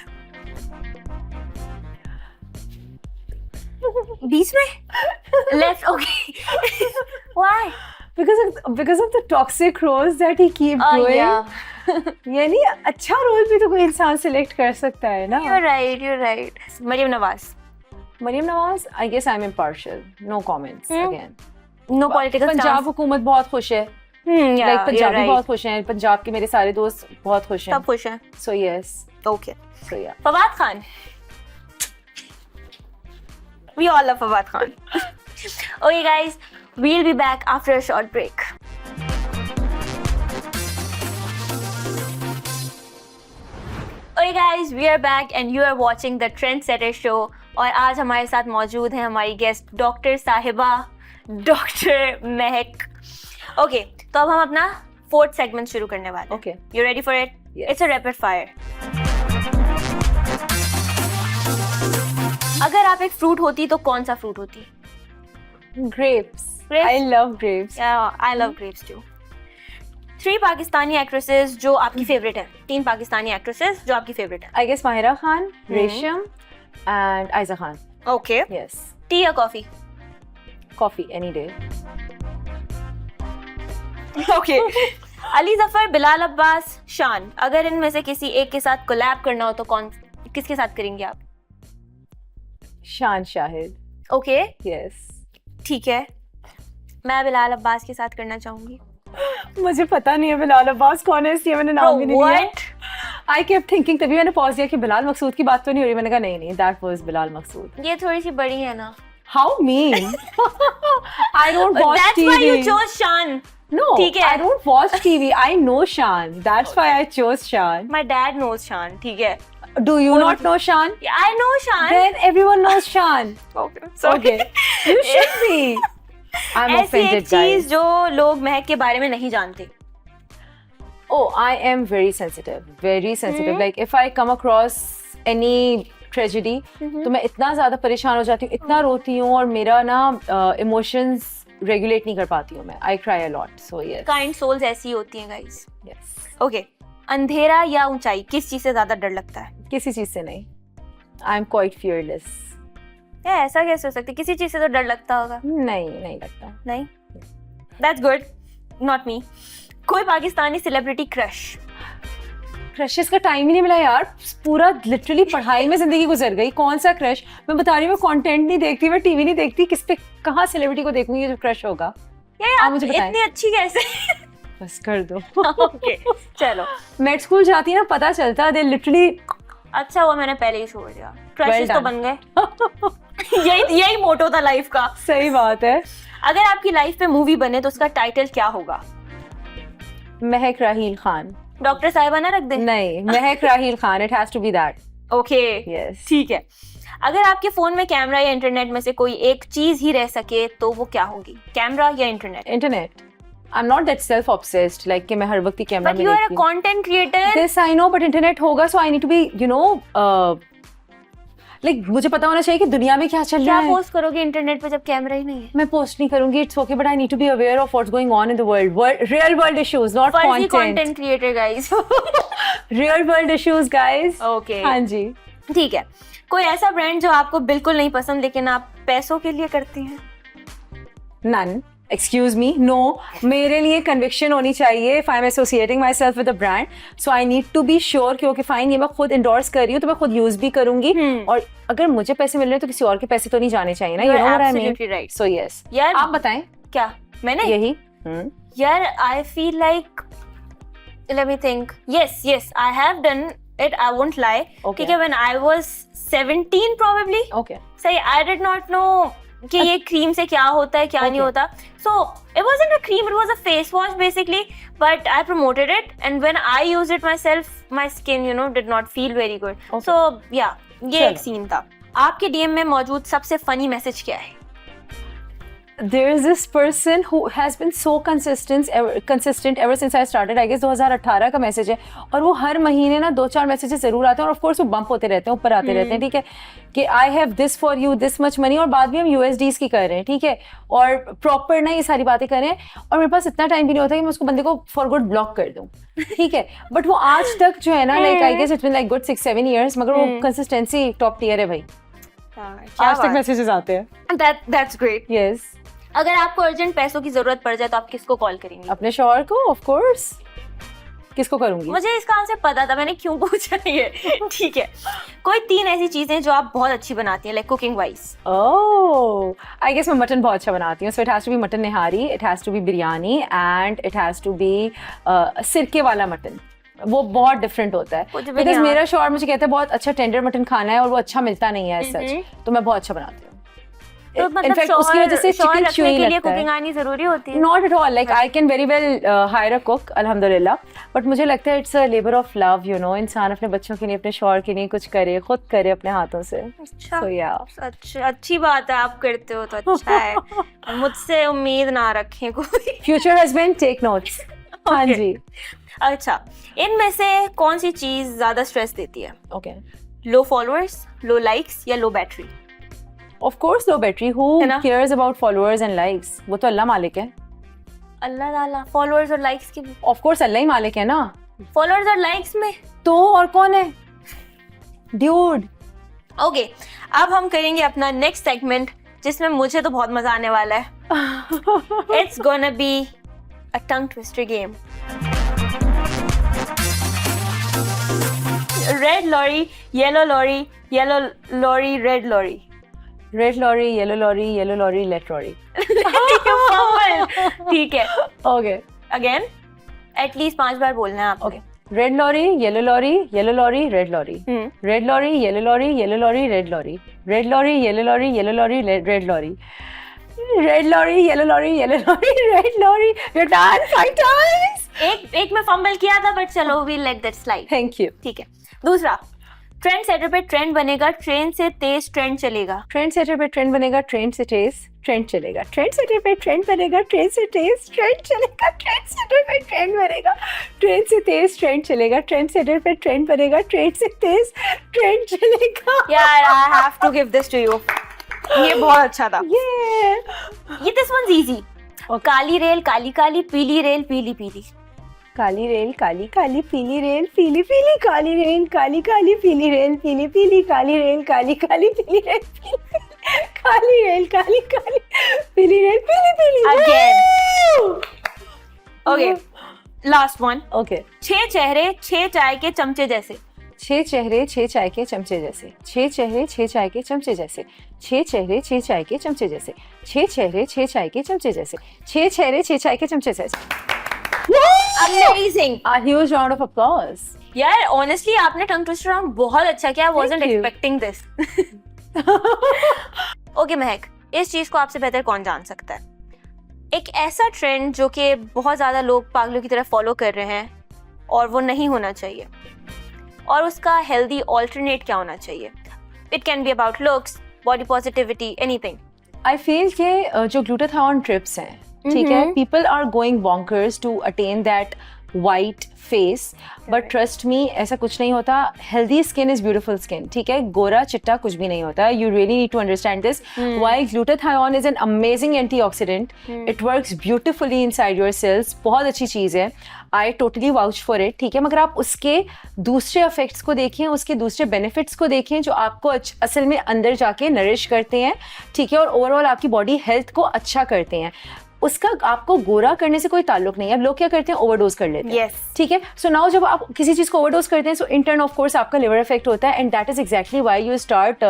बीच में? Left. Okay. Why? Because of the toxic roles that he keep doing. Yeah. यानी अच्छा role भी तो कोई इंसान select कर सकता है ना। You're right. You're right. Maryam Nawaz. Maryam Nawaz, I guess I'm impartial. No comments again. No political Punjab stance. हुकूमत बहुत खुश है, Yeah, like you're Punjabi right. बहुत खुश हैं, पंजाब के मेरे सारे दोस्त बहुत खुश हैं। सब खुश हैं। So yes, Okay. so yeah. Fawad Khan. We all love Fawad Khan. Okay guys, we'll be back after a short break. Okay guys, we are back and you are watching the Trendsetter Show. और आज हमारे साथ मौजूद हैं हमारी guest doctor साहिबा, doctor महक। Okay, तो अब हम अपना 4th सेगमेंट शुरू करने वाले हैं। Okay. You ready for it? Yes. It's a rapid fire. अगर आप एक फ्रूट होती तो कौन सा फ्रूट होती? Grapes. Grapes? I love grapes. Yeah, I love grapes too. 3 Pakistani actresses जो आपकी फेवरेट है. 3 पाकिस्तानी एक्ट्रेसेस जो आपकी फेवरेट है. I guess Mahira Khan, Resham, and Aiza Khan. Okay. Yes. Tea या coffee? Coffee any day. Okay. Ali Zafar, Bilal Abbas, Shaan. अगर इनमें से किसी एक के साथ कोलैब करना हो तो किसके साथ करेंगे आप? Shan Shahid. Okay, Yes. ठीक है. मैं बिलाल अब्बास के साथ करना चाहूंगी. मुझे पता नहीं है बिलाल अब्बास कौन है, इसलिए मैंने नाम भी नहीं लिया. What? I kept thinking, तभी मैंने पॉज दिया कि बिलाल मकसूद की बात तो नहीं हो रही. मैंने कहा नहीं, that was बिलाल मकसूद. ये थोड़ी सी बड़ी है ना. How mean? I don't watch That's TV. why you chose शान. No, ठीक है. I don't watch TV. I know Shan. That's why I chose Shan. My dad knows शान. ठीक है. Do you not know Shan? Yeah, I know शान. Then everyone knows Shan. Okay. Sorry. Okay. You should be. I'm ऐसी एक offended, चीज guys. जो लोग महक के बारे में नहीं जानते. Oh, I am very sensitive. Very sensitive. Like if I come across any tragedy, तो मैं इतना ज्यादा परेशान हो जाती हूँ, इतना रोती हूँ और मेरा ना emotions regulate नहीं कर पाती हूँ मैं. I cry a lot. So yes. Kind souls ऐसी होती हैं guys. Yes. Okay. अंधेरा या ऊंचाई, किस चीज से ज्यादा डर लगता है? किसी चीज से नहीं. I'm quite fearless. ऐसा कैसे हो सकता है? किसी चीज से तो डर लगता होगा. नहीं लगता. नहीं. That's good. Not me. कोई पाकिस्तानी सेलिब्रिटी क्रश? क्रशेस का टाइम ही नहीं मिला यार. पूरा लिटरली पढ़ाई में जिंदगी गुजर गई. कौन सा क्रश? मैं बता रही हूँ, मैं कंटेंट नहीं देखती, मैं टीवी नहीं देखती. किस पे कहाँ सेलिब्रिटी को देखूंगी जो क्रश होगा? यार आप मुझे बताएं. इतनी अच्छी कैसे? बस कर दो. ओके चलो. मेड स्कूल जाती ना, पता चलता. They literally. अच्छा हुआ मैंने पहले ही छोड़ दिया. क्रशेस Well तो बन गए. यही मोटो था लाइफ का. सही बात है. अगर आपकी लाइफ पे मूवी बने तो उसका टाइटल क्या होगा? महक राहील खान. डॉक्टर साहिबा ना रख दे. नहीं, Mehak Raheel Khan. It has to be that. Okay yes. ठीक है. अगर आपके फोन में कैमरा या इंटरनेट में से कोई एक चीज ही रह सके तो वो क्या होगी? कैमरा या internet? Internet. I am not that self obsessed like कि मैं हर वक्त ही कैमरा बट में यू आर अ देखती हूँ. Content creator. This I know, but internet होगा so I need to be you know like मुझे पता होना चाहिए कि दुनिया में क्या चल क्या रहा है. पोस्ट करोगे इंटरनेट पे जब कैमरा ही नहीं है? मैं पोस्ट नहीं करूंगी. It's okay, but I need to be aware of what's going on in the world. Real world issues, not फर्जी content. Content creator guys. Real world issues guys. Okay हाँ जी. ठीक है. कोई ऐसा ब्रांड जो आपको बिल्कुल नहीं पसंद लेकिन आप पैसों के लिए करती हैं? None. Excuse me, no. मेरे लिए conviction होनी चाहिए. If I'm associating myself with a brand, so I need to be sure कि okay fine, ये मैं खुद endorse कर रही हूँ तो मैं खुद use भी करूँगी. और अगर मुझे पैसे मिल रहे हैं तो किसी और के पैसे तो नहीं जाने चाहिए ना. You know what I mean? Absolutely right. So yes. यार आप बताएं. क्या मैंने यही. यार I feel like let me think. Yes, I have done it. I won't lie. Okay. ठीक है, when I was 17 probably. Okay. सही. I did not know कि ये क्रीम से क्या होता है क्या नहीं होता. So it wasn't a cream, it was a face wash basically, but I promoted it and when I used it myself, my skin did not feel very good. Okay. So yeah, ये चलो. एक scene था. आपके DM में मौजूद सबसे funny message क्या है? There is this person who has been so consistent ever since I started. I guess 2018 का मैसेज है और वो हर महीने ना 2-4 मैसेजेस जरूर आते हैं और ऑफ कोर्स वो बम्प होते रहते हैं, ऊपर आते रहते हैं. ठीक है कि I have this for you, this much money. और बाद भी हम USDs की कर रहे हैं. ठीक है, और प्रॉपर ना ये सारी बातें कर रहे हैं और मेरे पास इतना टाइम भी नहीं होता कि मैं उसको बंदे को फॉर गुड ब्लॉक कर दूं. ठीक है, बट वो आज तक जो है ना like I guess it's been like good 6-7 years, मगर वो कंसिस्टेंसी टॉप टियर है भाई. आज तक मैसेजेस आते हैं. That's great. यस. अगर आपको अर्जेंट पैसों की जरूरत पड़ जाए तो आप किसको कॉल करेंगे? अपने शौहर को ऑफ कोर्स. किसको करूंगी? मुझे इसका आंसर पता था, मैंने क्यों पूछा ये. ठीक है. कोई 3 ऐसी चीजें जो आप बहुत अच्छी बनाती हैं लाइक कुकिंग वाइज? ओह, आई गेस मैं मटन बहुत अच्छा बनाती हूँ. So it has to be mutton nihari, it has to be biryani and it has to be सिरके वाला मटन. वो बहुत डिफरेंट होता है बिकॉज मेरा शौहर मुझे कहता है बहुत अच्छा टेंडर मटन खाना है और वो अच्छा मिलता नहीं है एज सच. तो मैं बहुत अच्छा बनाती हूँ. तो मतलब इनफैक्ट उसकी वजह से चिकन च्यूई लगता है. कुकिंग आनी जरूरी होती है? Not at all. Like I can very well higher a cook अल्हम्दुलिल्लाह, बट मुझे लगता है it's a labour of love. You know, इंसान अपने बच्चों के लिए, अपने शौहर के लिए कुछ करे, खुद करे अपने हाथों से. अच्छा. So, yeah. अच्छा, अच्छी बात है, आप करते हो तो अच्छा है. मुझसे उम्मीद ना रखें कोई. Future husband take notes. हाँ जी. अच्छा, इनमें से कौन सी चीज ज्यादा स्ट्रेस देती है? ओके. लो फॉलोअर्स, लो लाइक्स या लो battery? Of course low battery. Who है ना? cares about followers and likes? वो तो अल्लाह मालिक है. अल्लाह ताला फॉलोअर्स और लाइक्स की Of course अल्लाह ही मालिक है ना. फॉलोअर्स और लाइक्स में. तो और कौन है? Dude. ओके अब हम करेंगे अपना नेक्स्ट सेगमेंट जिसमें मुझे तो बहुत मजा आने वाला है. It's gonna be a tongue twister game. Red lorry, yellow lorry, yellow lorry, red lorry. Red lorry, yellow lorry, yellow lorry, let lorry. ठीक है. Okay. अगेन एटलीस्ट 5 बार बोलना है आपको. Okay. Red lorry, yellow lorry, yellow lorry, red lorry. Red lorry, yellow lorry, yellow lorry, red lorry. Red lorry, yellow lorry, yellow lorry, red lorry. Red lorry, yellow lorry, yellow lorry, red lorry. You're done 5 times. एक में fumble किया था but चलो we let that slide. Thank you. ठीक है. दूसरा trend setter पे trend बनेगा, ट्रेन से तेज ट्रेंड चलेगा. Trend setter पे ट्रेंड बनेगा, ट्रेंड से तेज ट्रेंड चलेगा. Trend setter पे ट्रेंड बनेगा, ट्रेन से तेज ट्रेंड चलेगा. Trend setter पे ट्रेंड बनेगा, ट्रेन से तेज ट्रेंड चलेगा. Trend setter पे ट्रेंड बनेगा, ट्रेन से तेज ट्रेंड चलेगा. यार I have to give this to you. ये बहुत अच्छा था. Yeah. ये दिस वंस इजी. काली रेल काली काली, पीली रेल पीली पीली. काली रेल काली काली, पीली रेल पीली पीली. काली रेल काली काली, पीली रेल पीली पीली. काली रेल काली काली, पीली रेल पीली पीली. काली रेल काली काली, पीली रेल पीली पीली. Again. Okay last one. Okay. 6 चेहरे 6 चाय के चमचे जैसे. 6 चेहरे 6 चाय के चमचे जैसे. 6 चेहरे 6 चाय के चमचे जैसे. 6 चेहरे 6 चाय के चमचे जैसे. 6 चेहरे 6 चाय के चमचे जैसे. 6 चेहरे 6 चाय के चमचे जैसे. Amazing. A huge round of applause. यार ऑनेस्टली आपने टंग ट्विस्टर राउंड बहुत अच्छा किया. I wasn't you. Expecting this. Okay महक, इस चीज को आपसे बेहतर कौन जान सकता है? एक ऐसा ट्रेंड जो कि बहुत ज्यादा लोग पागलों की तरह फॉलो कर रहे हैं और वो नहीं होना चाहिए, और उसका हेल्दी ऑल्टरनेट क्या होना चाहिए? It can be about looks, body positivity, anything. I feel कि जो ग्लूटाथायन ट्रिप्स हैं, ठीक है, people are going bonkers to attain that white face, but trust me ऐसा कुछ नहीं होता. Healthy skin is beautiful skin, ठीक है, गोरा चिट्टा कुछ भी नहीं होता. You really need to understand this. While glutathione is an amazing antioxidant, it works beautifully inside your cells. बहुत अच्छी चीज़ है. I totally vouch for it, ठीक है, मगर आप उसके दूसरे इफेक्ट्स को देखें, उसके दूसरे बेनिफिट्स को देखें जो आपको असल में अंदर जाके नरिश करते हैं, ठीक है, और ओवरऑल आपकी बॉडी हेल्थ को अच्छा करते हैं. उसका आपको गोरा करने से कोई ताल्लुक नहीं है. अब लोग क्या करते हैं, ओवरडोज कर लेते हैं. Yes. ठीक है. सो नाउ जब आप किसी चीज को ओवरडोज करते हैं, सो इन टर्न ऑफ कोर्स आपका लिवर इफेक्ट होता है, and that is exactly why you start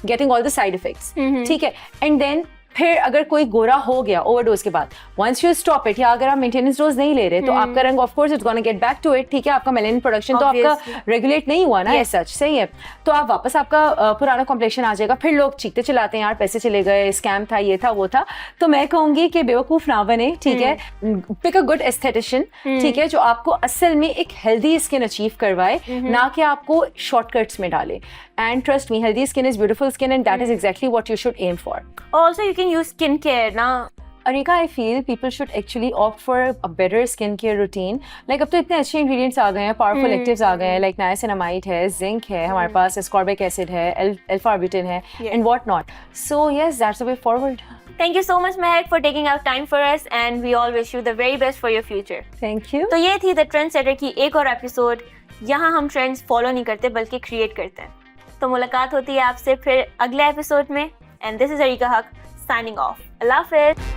getting all the side effects. ठीक है. एंड देन फिर अगर कोई गोरा हो गया ओवरडोज के बाद, वंस यू स्टॉप इट, या अगर आप मेंटेनेंस डोज नहीं ले रहे, तो आपका रंग of course it's gonna get back to it. ठीक है. आपका मेलानिन प्रोडक्शन तो आपका रेगुलेट नहीं हुआ ना, एज सच. सही है. तो आप वापस आपका पुराना कॉम्प्लेक्शन आ जाएगा. फिर लोग चीखते चिल्लाते हैं, यार पैसे चले गए, स्कैम था, ये था, वो था. तो मैं कहूंगी कि बेवकूफ ना बने. ठीक है. पिक अ गुड एस्थेटिशियन, ठीक है, जो आपको असल में एक हेल्दी स्किन अचीव करवाए, ना कि आपको शॉर्टकट्स में डाले. And trust me, healthy skin is beautiful skin, and that is exactly what you should aim for. Also you can use skincare ना. Arika, I feel people should actually opt for a better skincare routine. Like अब तो इतने अच्छे ingredients आ गए हैं, powerful actives आ गए हैं, like niacinamide है, zinc है, हमारे पास ascorbic acid है, L-arbutin है, and what not. So yes, that's the way forward. Thank you so much Mehak for taking out time for us, and we all wish you the very best for your future. Thank you. तो ये थी the trend shutter की एक और episode. यहाँ हम trends follow नहीं करते बल्कि क्रिएट करते हैं. तो मुलाकात होती है आपसे फिर अगले एपिसोड में. एंड दिस इज अरीका हक साइनिंग ऑफ. अल्लाह हाफिज़.